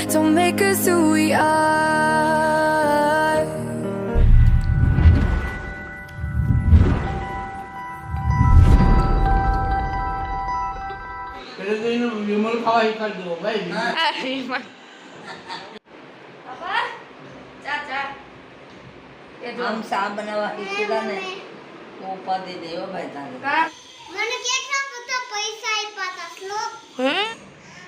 don't make us who we are. Vimal ખાવા શીખાડ દો ભાઈ. બાપા ચા ચા એ જો આમ સા બનાવવા શીખેલા ને તો ઉપાધિ દેવો ભાઈ તારે કા મને કેટલા બધા પૈસા આપ્યા હતા શ્લોક.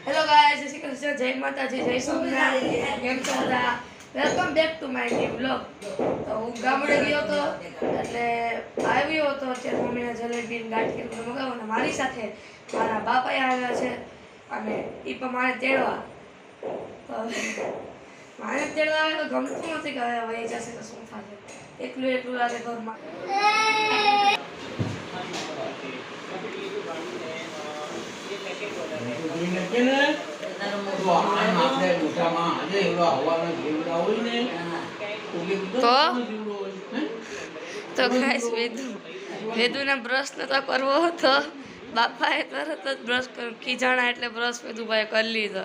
હેલો ગાઈસ જય શ્રી કૃષ્ણ જય માતાજી જય સ્વામિનારાયણ કેમ છો બધા welcome back to my new vlog તો હું ગામડે ગયો હતો એટલે આવ્યો હતો અત્યારે મમ્મીને જલેબી ગાંઠી મગાવવાના મારી સાથે મારા બાપા આવ્યા છે અને એ પણ મારે તેડવા તો મારે તેડવા આવે તો ગમતું નથી કે હવે વહી જશે તો શું થશે એકલું એકલું લાગે ઘરમાં જોઈને કે ને તો આમ આપણે મોઢામાં આજે એવડો હવાના જીવડા હોય ને તો કે જીવડો હોય હે તો ગાઈસ વેદુને બ્રશ નતો કરવો હતો બાપાએ તરત જ બ્રશ કર્યો ખીજાણા એટલે બ્રશ વેદુભાઈ કરી લીધો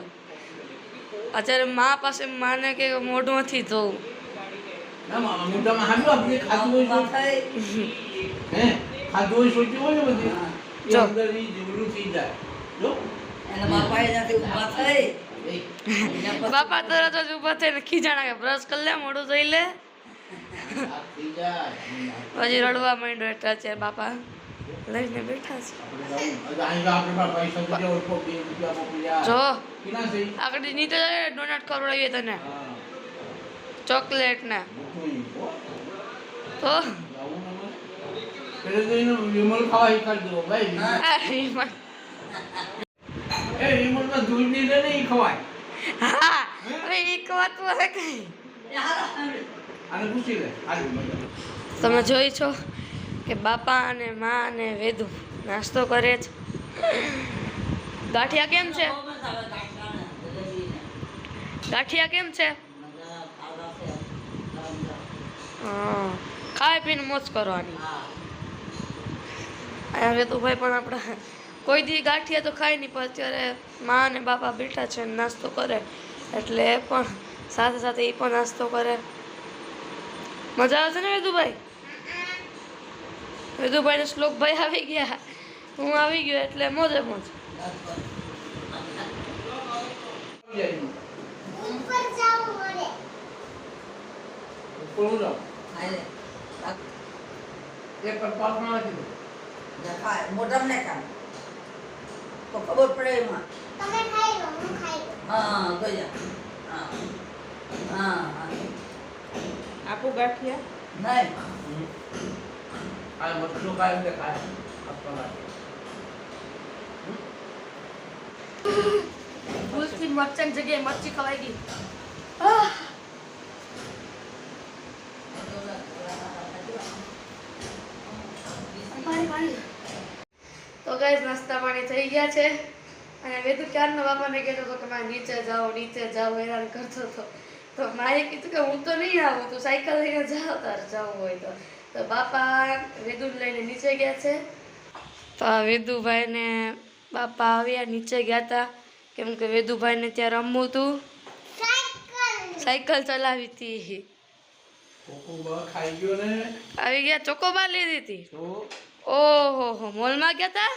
અત્યારે મા પાસે માને કે મોઢું નથી ધોવું ના મોઢામાં હાલો આપણે ખાધું હોય હે ખાધું હોય સોચી હોય ને બધી એ જો. અંદર ઈ જીવડું થઈ જાય જો એના બાપાએ ત્યાંથી ઊભા થઈ બાપા તરત જ ઊભા થઈને ખીજાણા કે બ્રશ કરી લે મોઢું ધોઈ લે આ થઈ જાય પછી રડવા માંડ્યો એટલે અત્યારે બાપા લઈને બેઠા છે આપણે પૈસા દીધા ઓળખો 2 રૂપિયા મોકલ્યા જો કિના થઈ આગળ નીચે ડોનટ ખવડાવીએ તને હા ચોકલેટ ને મોટું તો પેલે તો વિમલ ખાવા શીખાડ દો ભાઈ એ વિમલમાં દૂધ ની લે ને ઈ ખવાય હા હવે એક વાત હે કઈ આને પૂછી લે આ તમે જોઈ છો કે બાપા અને મા અને વેદુ નાસ્તો કરે છે ગાંઠિયા કેમ છે ગાંઠિયા કેમ છે હા ખાઈ પીને મોજ કરવાની અહીંયા વેદુભાઈ પણ આપણા કોઈ દી ગાંઠિયા તો ખાય નહીં પણ અત્યારે મા અને બાપા બેઠા છે નાસ્તો કરે એટલે એ પણ સાથે સાથે એ પણ નાસ્તો કરે મજા આવે છે ને વેદુભાઈ વેદુભાઈ ને શ્લોકભાઈ આવી ગયા હું આવી ગયો એટલે મોજે મોજ ઉપર જાવું પડે. ઉપર હું જાઉં હાલે. એક પર પાસમાં રાખી દો મોઢામાં ને કામ તો ખબર પડે એમાં તમે ખાઈ લો હું ખાઈ લઉં. હા ગયા હા હા આપું ગાંઠિયા નહીં આ મચ્છો ખાય એટલે ખાય આપવા માટે ભૂલથી મરચાંની જગ્યાએ મરચી ખવાઈ ગઈ તો ગાઈસ નાસ્તા પાણી થઈ ગયા છે અને વેદુ ક્યારનો બાપાને કહેતો હતો કે મારે નીચે જાઓ હેરાન કરતો હતો તો માએ કીધું કે હું તો નહીં આવું તું સાયકલ લઈને જાઓ તારે જવું હોય તો બાપા વેદુને લઈને નીચે ગયા છે તો આ વેદુભાઈને બાપા આવ્યા નીચે ગયા હતા કેમ કે વેદુભાઈને ત્યાં રમવું હતું સાયકલ ચલાવી હતી કોકોબા ખાઈ ગયો ને આવી ગયા ચોકોબાર લીધી હતી તો ઓહો હો મોલમાં ગયા હતા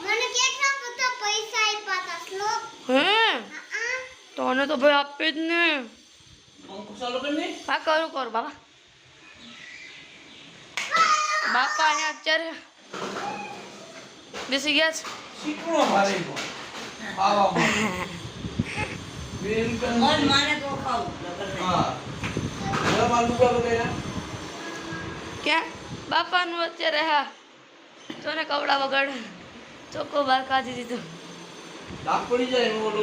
મને કેટલા બધા પૈસા આપ્યા હતા શ્લોક. હે હા તો આને તો ભાઈ આપે જ ને અંકુશ ચાલુ કરને હા કરું બાબા બાપા અહીંયા અત્યારે બેસી ગયા છે શીખવો મારે ખાવા બિલકુલ મન માને તો ખાવું હા જરા માલ મુકા બગાયા ક્યાં બાપાનું અત્યારે હા જો ને કવડા વગર ચોકોબાર કાઢી દીધું દાગ પડી જાય એનો ઓલો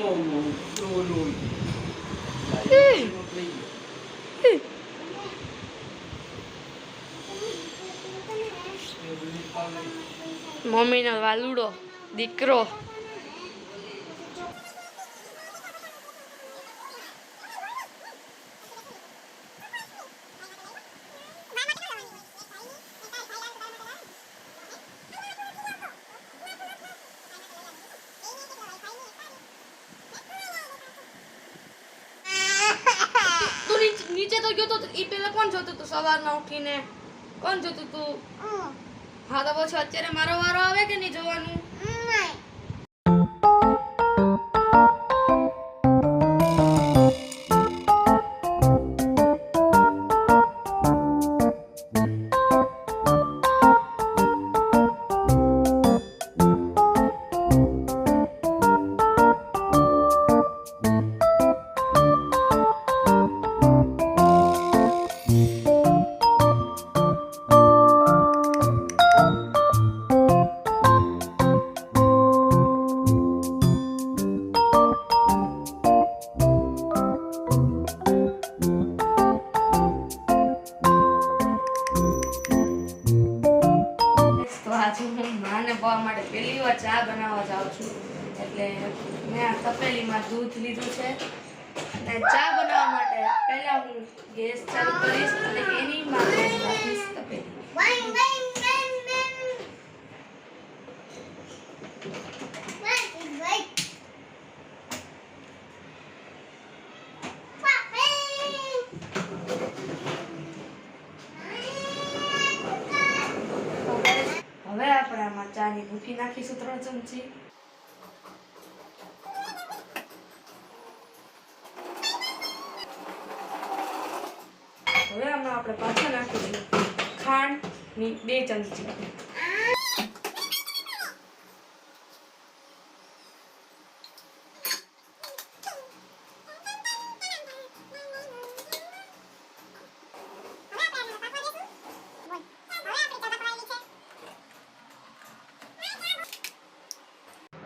મમ્મીનો વાલુડો દીકરો તો ગયો તો ઈ પેલા કોણ જોતું તું સવારમાં ઉઠીને કોણ જોતું તું હા તો પછી અત્યારે મારો વારો આવે કે નહીં જોવાનું આજે હું માને પવા માટે પહેલી વાર ચા બનાવવા જાઉં છું એટલે મેં આ તપેલીમાં દૂધ લીધું છે અને ચા બનાવવા માટે પહેલા હું ગેસ ચાલુ કરીશ અને એની માટે રાખીશ તપેલી હવે આપણે આમાં ચાની ભૂકી નાખીશું 3 ચમચી હવે આમાં આપણે પાછા નાખીશું ખાંડની 2 ચમચી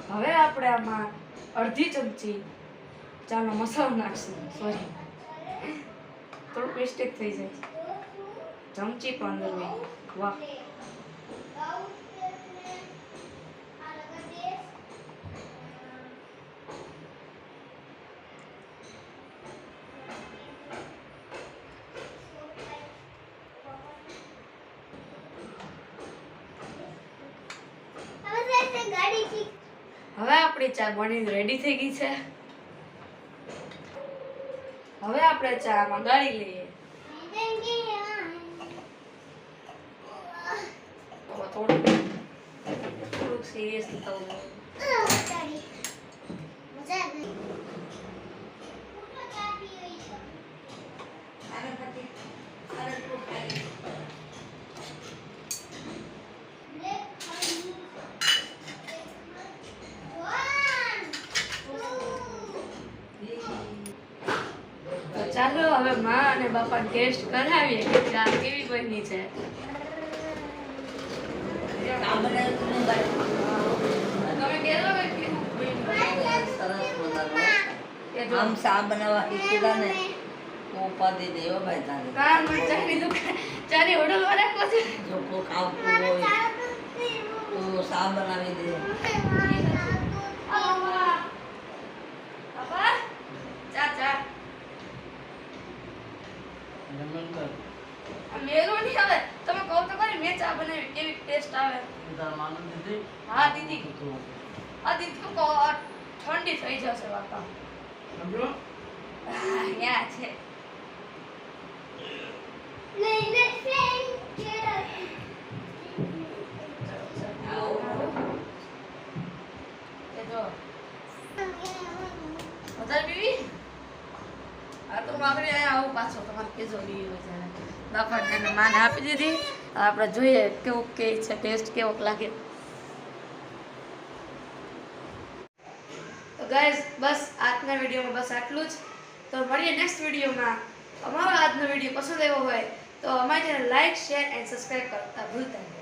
હવે આપણે આમાં અડધી ચમચી ચાનો મસાલો નાખશું સોરી થોડું મિસ્ટેક થઈ જાય ચમચી પણ અંદર હોય વાહ હવે આપણી ચા બનીને રેડી થઈ ગઈ છે હવે આપણે ચામાં ગાળી લઈએ થોડુંક સિરિયસ થવું ચાલો હવે માં અને બાપા ટેસ્ટ કરાવીએ કે ચા કેવી બની છે તમે કહેલો કે કેવું આમ સા બનાવવા શીખેલા ને તો ઉપાધિ દેવો ભાઈ તારે કામ ચાની દુકાન ચાની હોટલ વાળા કો છે જો કોક આવતું હોય તો સા બનાવી દે બાપા ચા ચા મેરો નહીં આવે તમે કહો તો ખરી મેં ચા બનાવી કેવી ટેસ્ટ આવે હા દીદી આ દીદી તો ઠંડી થઈ જશે બાપા યા છે પાછો તમારે કેજો બાપા માને આપી દીધી આપણે જોઈએ કેવું કે છે ટેસ્ટ કેવોક લાગે તો ગાઈઝ બસ આજના વિડીયોમાં બસ આટલું જ તો મળીએ નેક્સ્ટ વિડીયોમાં અમારો આજનો વિડીયો પસંદ આવ્યો હોય તો અમારી channel like share and subscribe કરતા ભૂલતા નહીં